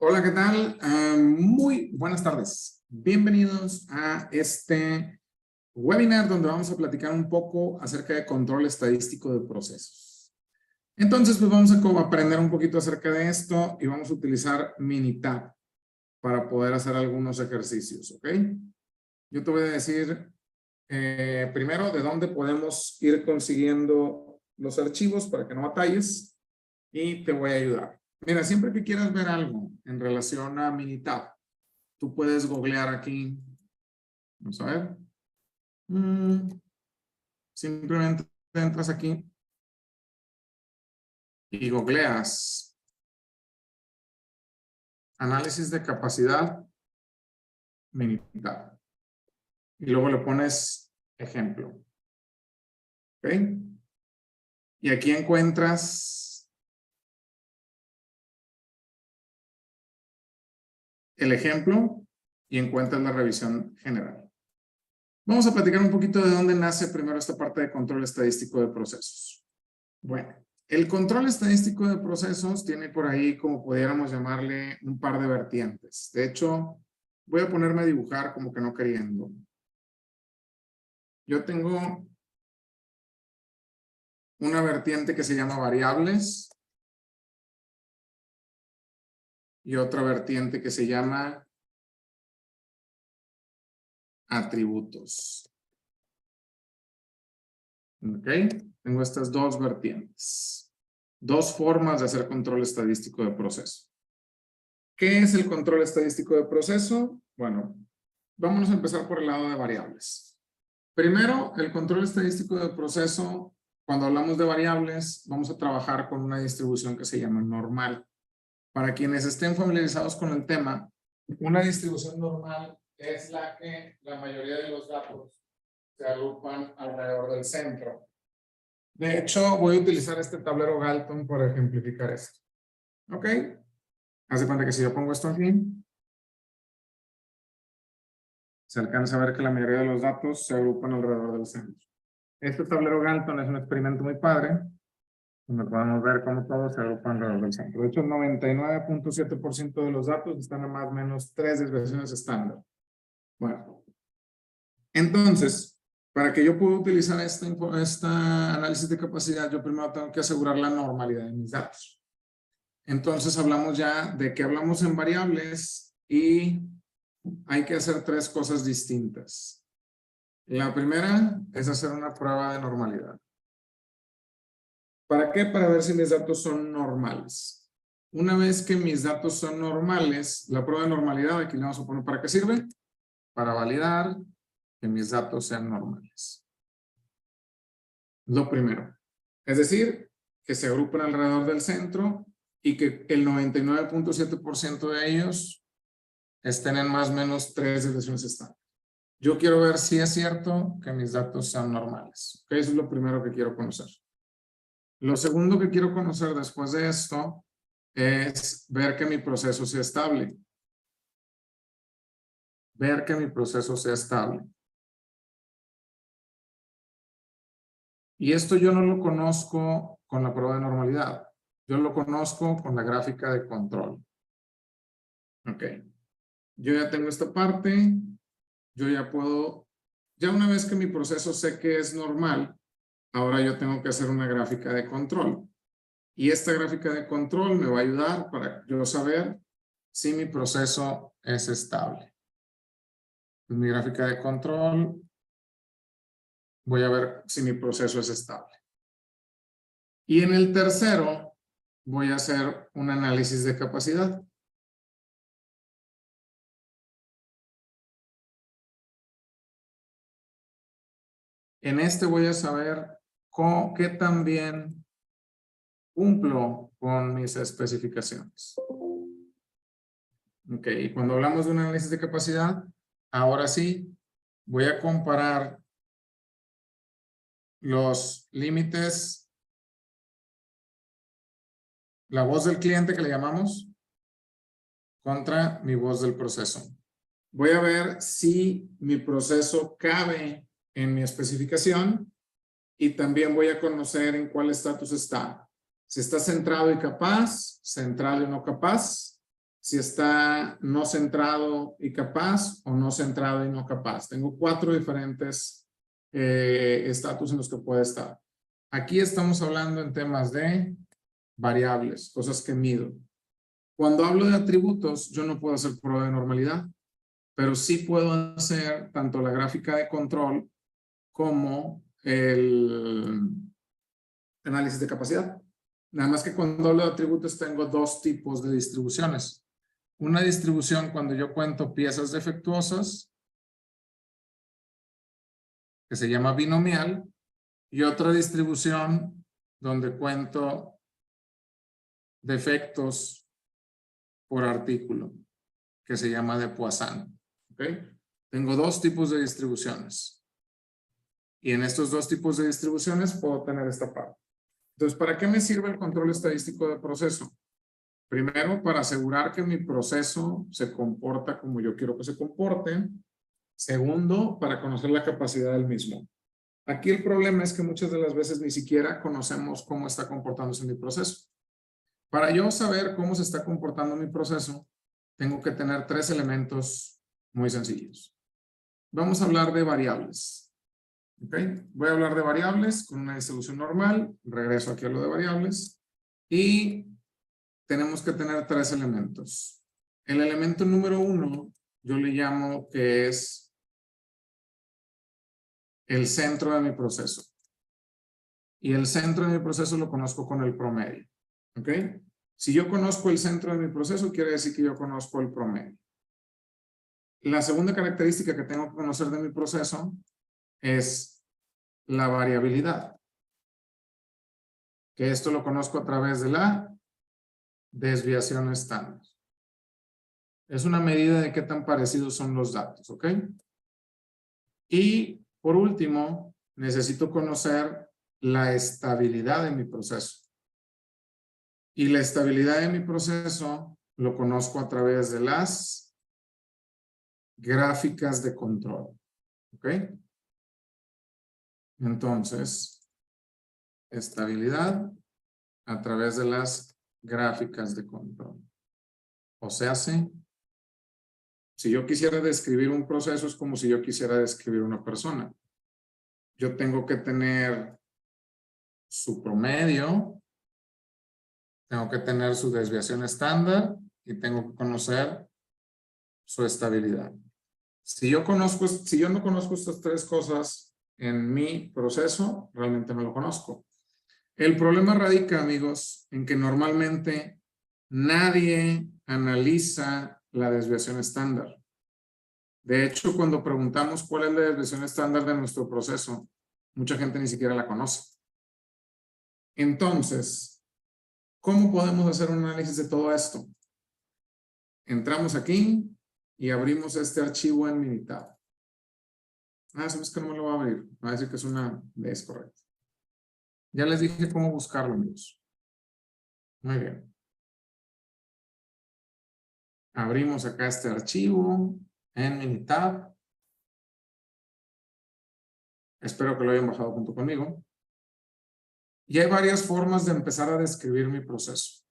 Hola, ¿qué tal? Muy buenas tardes. Bienvenidos a este webinar donde vamos a platicar un poco acerca de control estadístico de procesos. Entonces, pues vamos a aprender un poquito acerca de esto y vamos a utilizar Minitab para poder hacer algunos ejercicios, ¿ok? Yo te voy a decir primero de dónde podemos ir consiguiendo los archivos para que no batalles y te voy a ayudar. Mira, siempre que quieras ver algo en relación a Minitab, tú puedes googlear aquí. Vamos a ver. Simplemente entras aquí y googleas análisis de capacidad Minitab. Y luego le pones ejemplo. ¿Ok? Y aquí encuentras el ejemplo y encuentras la revisión general. Vamos a platicar un poquito de dónde nace primero esta parte de control estadístico de procesos. Bueno, el control estadístico de procesos tiene por ahí, como pudiéramos llamarle, un par de vertientes. De hecho, voy a ponerme a dibujar como que no queriendo. Yo tengo una vertiente que se llama variables y otra vertiente que se llama atributos. ¿Ok? Tengo estas dos vertientes. Dos formas de hacer control estadístico de proceso. ¿Qué es el control estadístico de proceso? Bueno, vámonos a empezar por el lado de variables. Primero, el control estadístico de proceso, cuando hablamos de variables, vamos a trabajar con una distribución que se llama normal. Para quienes estén familiarizados con el tema, una distribución normal es la que la mayoría de los datos se agrupan alrededor del centro. De hecho, voy a utilizar este tablero Galton para ejemplificar esto. ¿Ok? Haz de cuenta que si yo pongo esto aquí, se alcanza a ver que la mayoría de los datos se agrupan alrededor del centro. Este tablero Galton es un experimento muy padre, donde podemos ver cómo todos se agrupan alrededor del centro. De hecho, el 99.7% de los datos están a más o menos 3 desviaciones estándar. Bueno, entonces, para que yo pueda utilizar esta análisis de capacidad, yo primero tengo que asegurar la normalidad de mis datos. Entonces, hablamos ya de que hablamos en variables y hay que hacer tres cosas distintas. La primera es hacer una prueba de normalidad. ¿Para qué? Para ver si mis datos son normales. Una vez que mis datos son normales, la prueba de normalidad, aquí le vamos a poner ¿para qué sirve? Para validar que mis datos sean normales. Lo primero. Es decir, que se agrupen alrededor del centro y que el 99.7% de ellos estén en más o menos 3 desviaciones estándar. Yo quiero ver si es cierto que mis datos sean normales. Eso es lo primero que quiero conocer. Lo segundo que quiero conocer después de esto es ver que mi proceso sea estable. Ver que mi proceso sea estable. Y esto yo no lo conozco con la prueba de normalidad. Yo lo conozco con la gráfica de control. Ok. Yo ya tengo esta parte. Yo ya puedo, ya una vez que mi proceso sé que es normal, ahora yo tengo que hacer una gráfica de control. Y esta gráfica de control me va a ayudar para yo saber si mi proceso es estable. En mi gráfica de control voy a ver si mi proceso es estable. Y en el tercero voy a hacer un análisis de capacidad. En este voy a saber qué tan bien cumplo con mis especificaciones. Ok, y cuando hablamos de un análisis de capacidad, ahora sí, voy a comparar los límites, la voz del cliente que le llamamos, contra mi voz del proceso. Voy a ver si mi proceso cabe en mi especificación y también voy a conocer en cuál estatus está. Si está centrado y capaz, centrado y no capaz, si está no centrado y capaz o no centrado y no capaz. Tengo 4 diferentes estatus en los que puede estar. Aquí estamos hablando en temas de variables, cosas que mido. Cuando hablo de atributos, yo no puedo hacer prueba de normalidad, pero sí puedo hacer tanto la gráfica de control como el análisis de capacidad. Nada más que cuando hablo de atributos tengo 2 tipos de distribuciones. Una distribución cuando yo cuento piezas defectuosas, que se llama binomial, y otra distribución donde cuento defectos por artículo, que se llama de Poisson. ¿Okay? Tengo 2 tipos de distribuciones. Y en estos 2 tipos de distribuciones puedo tener esta parte. Entonces, ¿para qué me sirve el control estadístico de proceso? Primero, para asegurar que mi proceso se comporta como yo quiero que se comporte. Segundo, para conocer la capacidad del mismo. Aquí el problema es que muchas de las veces ni siquiera conocemos cómo está comportándose mi proceso. Para yo saber cómo se está comportando mi proceso, tengo que tener 3 elementos muy sencillos. Vamos a hablar de variables. ¿Okay? Voy a hablar de variables con una distribución normal. Regreso aquí a lo de variables. Y tenemos que tener 3 elementos. El elemento número 1, yo le llamo que es el centro de mi proceso. Y el centro de mi proceso lo conozco con el promedio. ¿Ok? Si yo conozco el centro de mi proceso, quiere decir que yo conozco el promedio. La segunda característica que tengo que conocer de mi proceso es la variabilidad. Que esto lo conozco a través de la desviación estándar. Es una medida de qué tan parecidos son los datos, ¿ok? Y por último, necesito conocer la estabilidad de mi proceso. Y la estabilidad de mi proceso lo conozco a través de las gráficas de control, ¿ok? Entonces, estabilidad a través de las gráficas de control. O sea, si yo quisiera describir un proceso, es como si yo quisiera describir una persona. Yo tengo que tener su promedio, tengo que tener su desviación estándar y tengo que conocer su estabilidad. Si yo no conozco estas 3 cosas en mi proceso, realmente no lo conozco. El problema radica, amigos, en que normalmente nadie analiza la desviación estándar. De hecho, cuando preguntamos cuál es la desviación estándar de nuestro proceso, mucha gente ni siquiera la conoce. Entonces, ¿cómo podemos hacer un análisis de todo esto? Entramos aquí y abrimos este archivo en Minitab. ¿Sabes que no me lo va a abrir? Va a decir que es una vez correcta. Ya les dije cómo buscarlo, amigos. Muy bien. Abrimos acá este archivo en Minitab. Espero que lo hayan bajado junto conmigo. Y hay varias formas de empezar a describir mi proceso.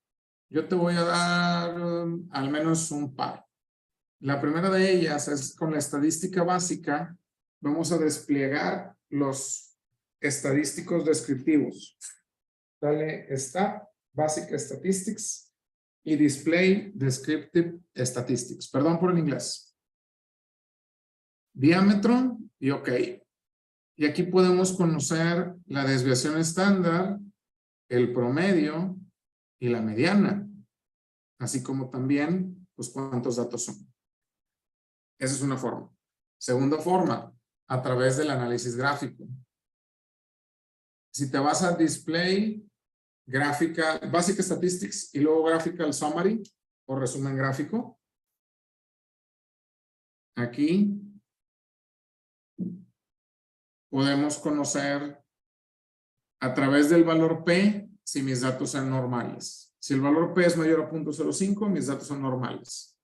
Yo te voy a dar al menos un par. La primera de ellas es con la estadística básica. Vamos a desplegar los estadísticos descriptivos. Dale Stat, Basic Statistics y Display Descriptive Statistics. Perdón por el inglés. Diámetro y OK. Y aquí podemos conocer la desviación estándar, el promedio y la mediana. Así como también, pues, cuántos datos son. Esa es una forma. Segunda forma, a través del análisis gráfico. Si te vas a Display, Gráfica, Basic Statistics y luego Graphical Summary o resumen gráfico. Aquí podemos conocer a través del valor P si mis datos son normales. Si el valor P es mayor a 0.05, mis datos son normales.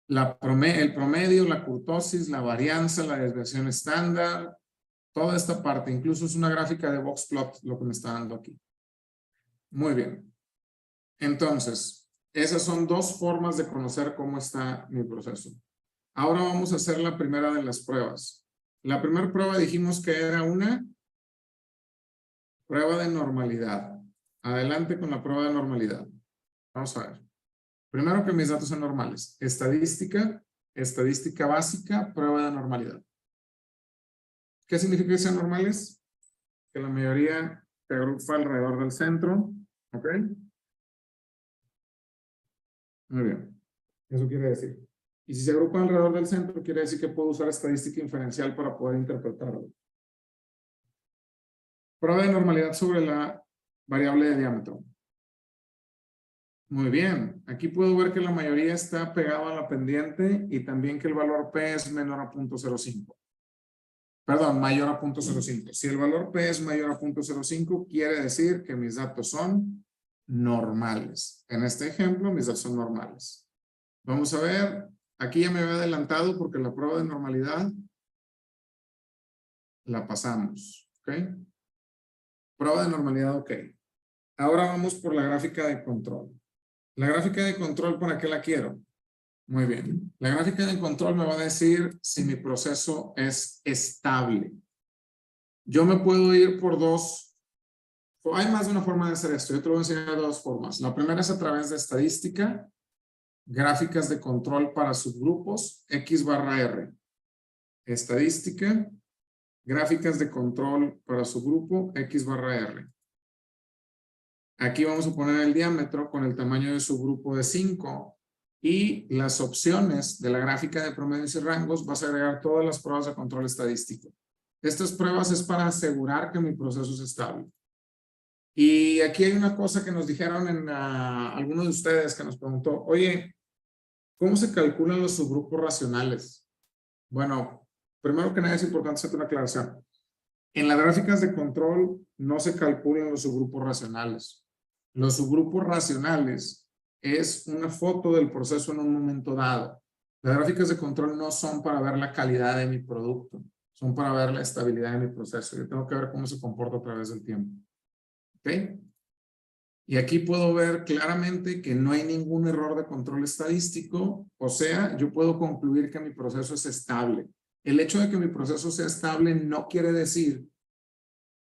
El promedio, la kurtosis, la varianza, la desviación estándar, toda esta parte, incluso es una gráfica de box plot lo que me está dando aquí. Muy bien. Entonces, Esas son dos formas de conocer cómo está mi proceso. Ahora vamos a hacer la primera de las pruebas. La primera prueba dijimos que era una prueba de normalidad. Adelante con la prueba de normalidad. Vamos a ver. Primero que mis datos son normales. Estadística, estadística básica, prueba de normalidad. ¿Qué significa que sean normales? Que la mayoría se agrupa alrededor del centro. ¿Ok? Muy bien. Eso quiere decir. Y si se agrupa alrededor del centro, quiere decir que puedo usar estadística inferencial para poder interpretarlo. Prueba de normalidad sobre la variable de diámetro. Muy bien. Aquí puedo ver que la mayoría está pegado a la pendiente y también que el valor P es menor a 0.05. Perdón, mayor a 0.05. Si el valor P es mayor a 0.05, quiere decir que mis datos son normales. En este ejemplo, mis datos son normales. Vamos a ver. Aquí ya me había adelantado porque la prueba de normalidad la pasamos. ¿Ok? Prueba de normalidad, ok. Ahora vamos por la gráfica de control. La gráfica de control, ¿para qué la quiero? Muy bien. La gráfica de control me va a decir si mi proceso es estable. Yo me puedo ir por dos. Hay más de una forma de hacer esto. Yo te lo voy a enseñar de dos formas. La primera es a través de estadística, gráficas de control para subgrupos, X/R. Estadística, gráficas de control para subgrupo, X/R. Aquí vamos a poner el diámetro con el tamaño de subgrupo de 5 y las opciones de la gráfica de promedios y rangos. Vas a agregar todas las pruebas de control estadístico. Estas pruebas es para asegurar que mi proceso es estable. Y aquí hay una cosa que nos dijeron en alguno de ustedes que nos preguntó, oye, ¿cómo se calculan los subgrupos racionales? Bueno, primero que nada es importante hacer una aclaración. En las gráficas de control no se calculan los subgrupos racionales. Los subgrupos racionales es una foto del proceso en un momento dado. Las gráficas de control no son para ver la calidad de mi producto, son para ver la estabilidad de mi proceso. Yo tengo que ver cómo se comporta a través del tiempo. ¿Ok? Y aquí puedo ver claramente que no hay ningún error de control estadístico, o sea, yo puedo concluir que mi proceso es estable. El hecho de que mi proceso sea estable no quiere decir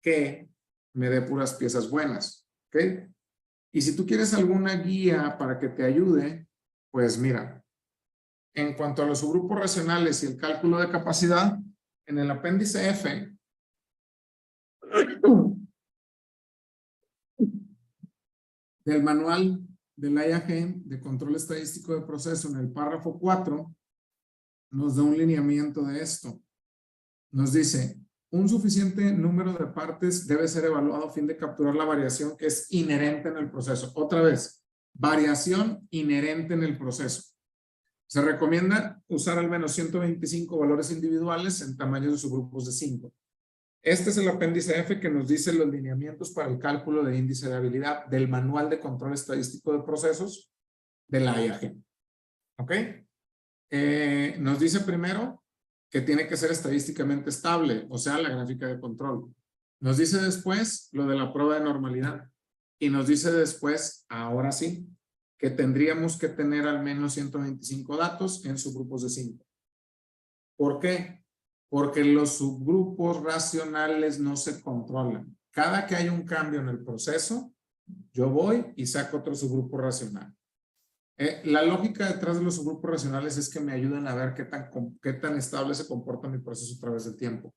que me dé puras piezas buenas, ¿ok? Y si tú quieres alguna guía para que te ayude, pues mira, en cuanto a los subgrupos racionales y el cálculo de capacidad, en el apéndice F, del manual del IAG de control estadístico de proceso, en el párrafo 4, nos da un lineamiento de esto. Nos dice, un suficiente número de partes debe ser evaluado a fin de capturar la variación que es inherente en el proceso. Otra vez, variación inherente en el proceso. Se recomienda usar al menos 125 valores individuales en tamaños de subgrupos de 5. Este es el apéndice F que nos dice los lineamientos para el cálculo de índice de habilidad del manual de control estadístico de procesos de la IAG. ¿Ok? Nos dice primero que tiene que ser estadísticamente estable, o sea, la gráfica de control. Nos dice después lo de la prueba de normalidad. Y nos dice después, ahora sí, que tendríamos que tener al menos 125 datos en subgrupos de 5. ¿Por qué? Porque los subgrupos racionales no se controlan. Cada que hay un cambio en el proceso, yo voy y saco otro subgrupo racional. La lógica detrás de los subgrupos racionales es que me ayudan a ver qué tan estable se comporta mi proceso a través del tiempo.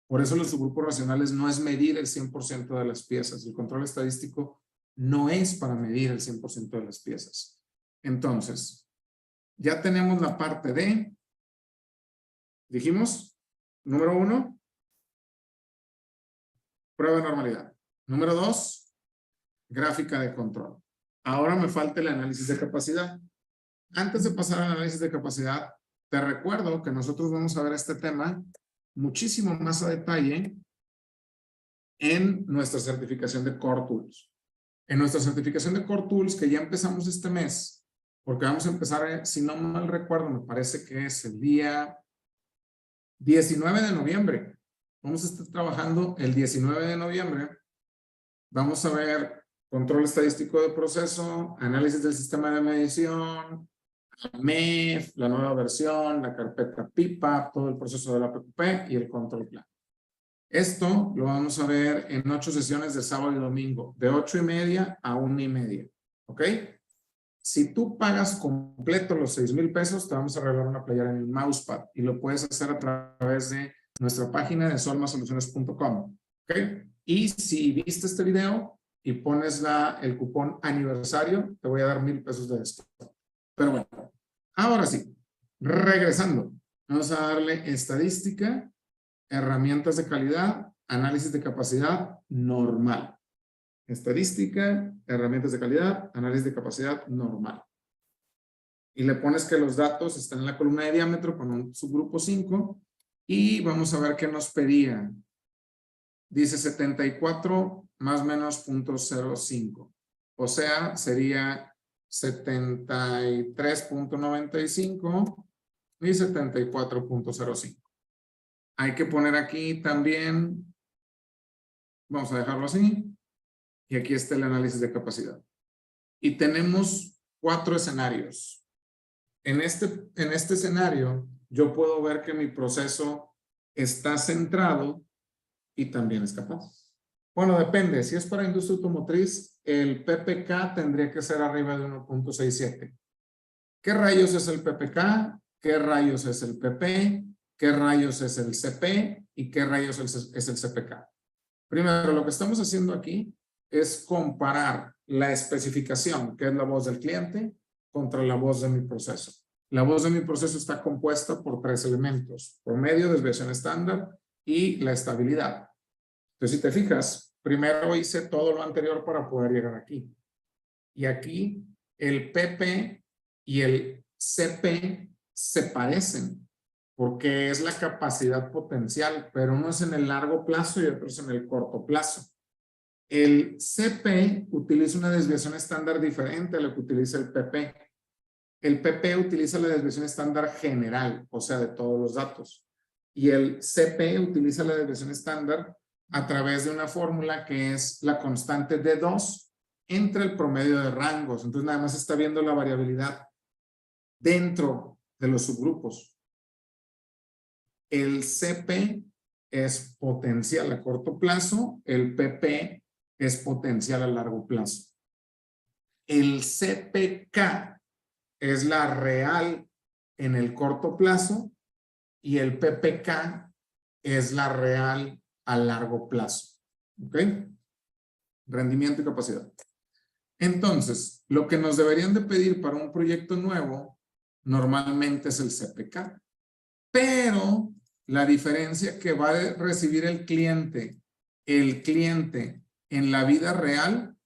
Por eso los subgrupos racionales no es medir el 100% de las piezas. El control estadístico no es para medir el 100% de las piezas. Entonces, ya tenemos la parte de, dijimos, número 1, prueba de normalidad. Número 2, gráfica de control. Ahora me falta el análisis de capacidad. Antes de pasar al análisis de capacidad, te recuerdo que nosotros vamos a ver este tema muchísimo más a detalle en nuestra certificación de Core Tools. En nuestra certificación de Core Tools, que ya empezamos este mes, porque vamos a empezar, si no mal recuerdo, me parece que es el día 19 de noviembre. Vamos a estar trabajando el 19 de noviembre. Vamos a ver control estadístico de proceso, análisis del sistema de medición, MEF, la nueva versión, la carpeta PIPA, todo el proceso de la PQP y el control plan. Esto lo vamos a ver en 8 sesiones de sábado y domingo, de 8:30 a 1:30. ¿Ok? Si tú pagas completo los 6,000 pesos, te vamos a regalar una playera en el mousepad y lo puedes hacer a través de nuestra página de solmasoluciones.com. ¿Ok? Y si viste este video y pones el cupón aniversario, te voy a dar 1,000 pesos de descuento. Pero bueno, ahora sí, regresando, vamos a darle estadística, herramientas de calidad, análisis de capacidad normal. Estadística, herramientas de calidad, análisis de capacidad normal. Y le pones que los datos están en la columna de diámetro con un subgrupo 5 y vamos a ver qué nos pedía. Dice 74 más menos 0.05. O sea, sería 73.95 y 74.05. Hay que poner aquí también, vamos a dejarlo así, y aquí está el análisis de capacidad. Y tenemos 4 escenarios. En este escenario, yo puedo ver que mi proceso está centrado y también es capaz. Bueno, depende. Si es para industria automotriz, el PPK tendría que ser arriba de 1.67. ¿Qué rayos es el PPK? ¿Qué rayos es el PP? ¿Qué rayos es el CP? ¿Y qué rayos es el CPK? Primero, lo que estamos haciendo aquí es comparar la especificación, que es la voz del cliente, contra la voz de mi proceso. La voz de mi proceso está compuesta por 3 elementos: promedio, desviación estándar y la estabilidad. Entonces, si te fijas, primero hice todo lo anterior para poder llegar aquí. Y aquí el PP y el CP se parecen, porque es la capacidad potencial, pero uno es en el largo plazo y otro es en el corto plazo. El CP utiliza una desviación estándar diferente a lo que utiliza el PP. El PP utiliza la desviación estándar general, o sea, de todos los datos. Y el CP utiliza la desviación estándar a través de una fórmula que es la constante D2 entre el promedio de rangos. Entonces, nada más está viendo la variabilidad dentro de los subgrupos. El CP es potencial a corto plazo, el PP es potencial a largo plazo. El CPK es la real en el corto plazo y el PPK es la real a largo plazo. ¿Ok? Rendimiento y capacidad. Entonces, lo que nos deberían de pedir para un proyecto nuevo normalmente es el CPK. Pero la diferencia que va a recibir el cliente en la vida real,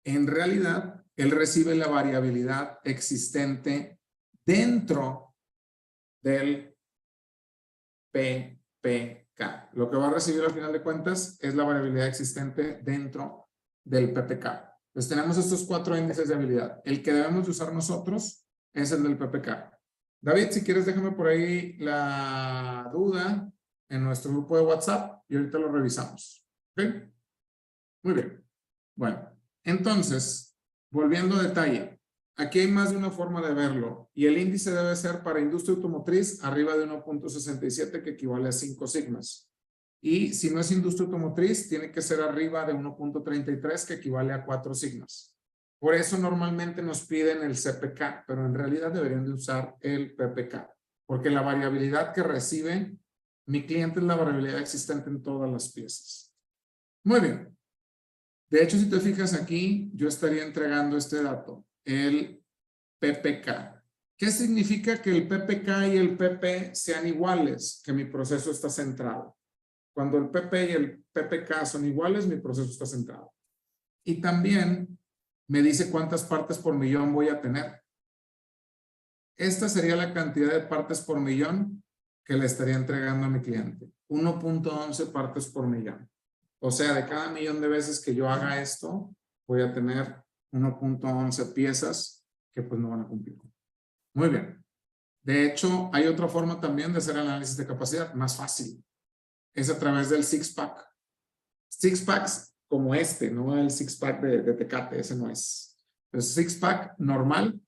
en realidad, él recibe la variabilidad existente dentro del PPK. Lo que va a recibir al final de cuentas es la variabilidad existente dentro del PPK. Entonces tenemos estos 4 índices de habilidad. El que debemos de usar nosotros es el del PPK. David, si quieres déjame por ahí la duda en nuestro grupo de WhatsApp y ahorita lo revisamos. ¿Ok? Muy bien. Bueno, entonces, volviendo a detalle, aquí hay más de una forma de verlo y el índice debe ser para industria automotriz arriba de 1.67 que equivale a 5 sigmas. Y si no es industria automotriz, tiene que ser arriba de 1.33 que equivale a 4 sigmas. Por eso normalmente nos piden el CPK, pero en realidad deberían de usar el PPK, porque la variabilidad que recibe mi cliente es la variabilidad existente en todas las piezas. Muy bien. De hecho, si te fijas aquí, yo estaría entregando este dato, el PPK. ¿Qué significa que el PPK y el PP sean iguales? Que mi proceso está centrado. Cuando el PP y el PPK son iguales, mi proceso está centrado. Y también me dice cuántas partes por millón voy a tener. Esta sería la cantidad de partes por millón que le estaría entregando a mi cliente. 1.11 partes por millón. O sea, de cada millón de veces que yo haga esto, voy a tener 1.11 piezas que pues no van a cumplir. Muy bien. De hecho, hay otra forma también de hacer análisis de capacidad, más fácil. Es a través del six-pack. Six-packs como este, no el six-pack de Tecate, ese no es. Entonces, six-pack normal,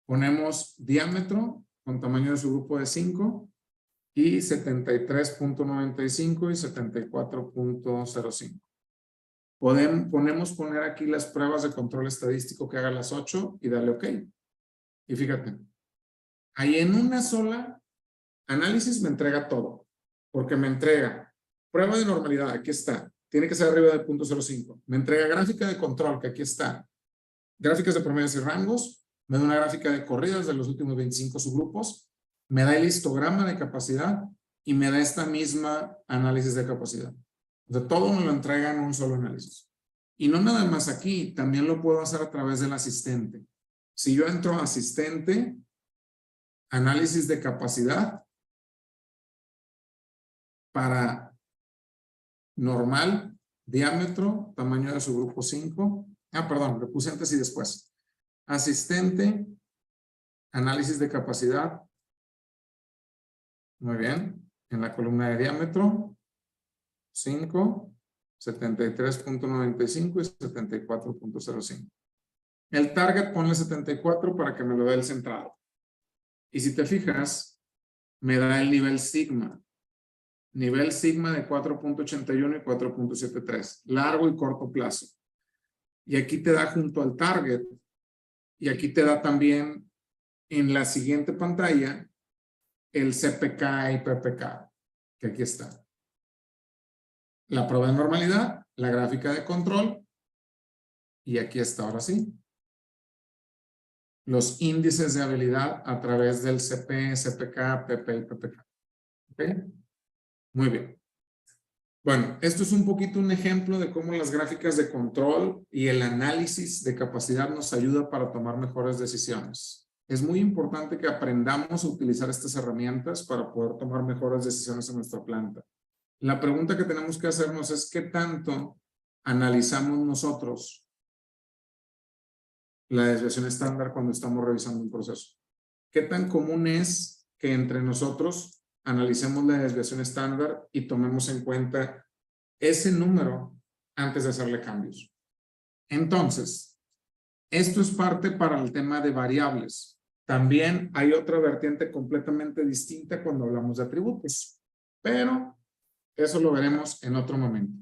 ponemos diámetro con tamaño de su grupo de 5 y 73.95 y 74.05. Podemos poner aquí las pruebas de control estadístico que haga las 8 y darle OK. Y fíjate, ahí en una sola análisis me entrega todo, porque me entrega prueba de normalidad, aquí está, tiene que ser arriba de 0.05. Me entrega gráfica de control, que aquí está, gráficas de promedios y rangos, me da una gráfica de corridas de los últimos 25 subgrupos, me da el histograma de capacidad y me da esta misma análisis de capacidad. O sea, todo me lo entrega en un solo análisis. Y no nada más aquí, también lo puedo hacer a través del asistente. Si yo entro a asistente, análisis de capacidad para normal, diámetro, tamaño de su grupo 5. Perdón, le puse antes y después. Asistente, análisis de capacidad. Muy bien. En la columna de diámetro, 5, 73.95 y 74.05. El target ponle 74 para que me lo dé el centrado. Y si te fijas, me da el nivel sigma. Nivel sigma de 4.81 y 4.73. Largo y corto plazo. Y aquí te da junto al target. Y aquí te da también en la siguiente pantalla el CPK y PPK, que aquí está. La prueba de normalidad, la gráfica de control, y aquí está ahora sí. Los índices de habilidad a través del CP, CPK, PP y PPK. ¿Ok? Muy bien. Bueno, esto es un poquito un ejemplo de cómo las gráficas de control y el análisis de capacidad nos ayuda para tomar mejores decisiones. Es muy importante que aprendamos a utilizar estas herramientas para poder tomar mejores decisiones en nuestra planta. La pregunta que tenemos que hacernos es ¿qué tanto analizamos nosotros la desviación estándar cuando estamos revisando un proceso? ¿Qué tan común es que entre nosotros analicemos la desviación estándar y tomemos en cuenta ese número antes de hacerle cambios? Entonces, esto es parte para el tema de variables. También hay otra vertiente completamente distinta cuando hablamos de atributos, pero eso lo veremos en otro momento.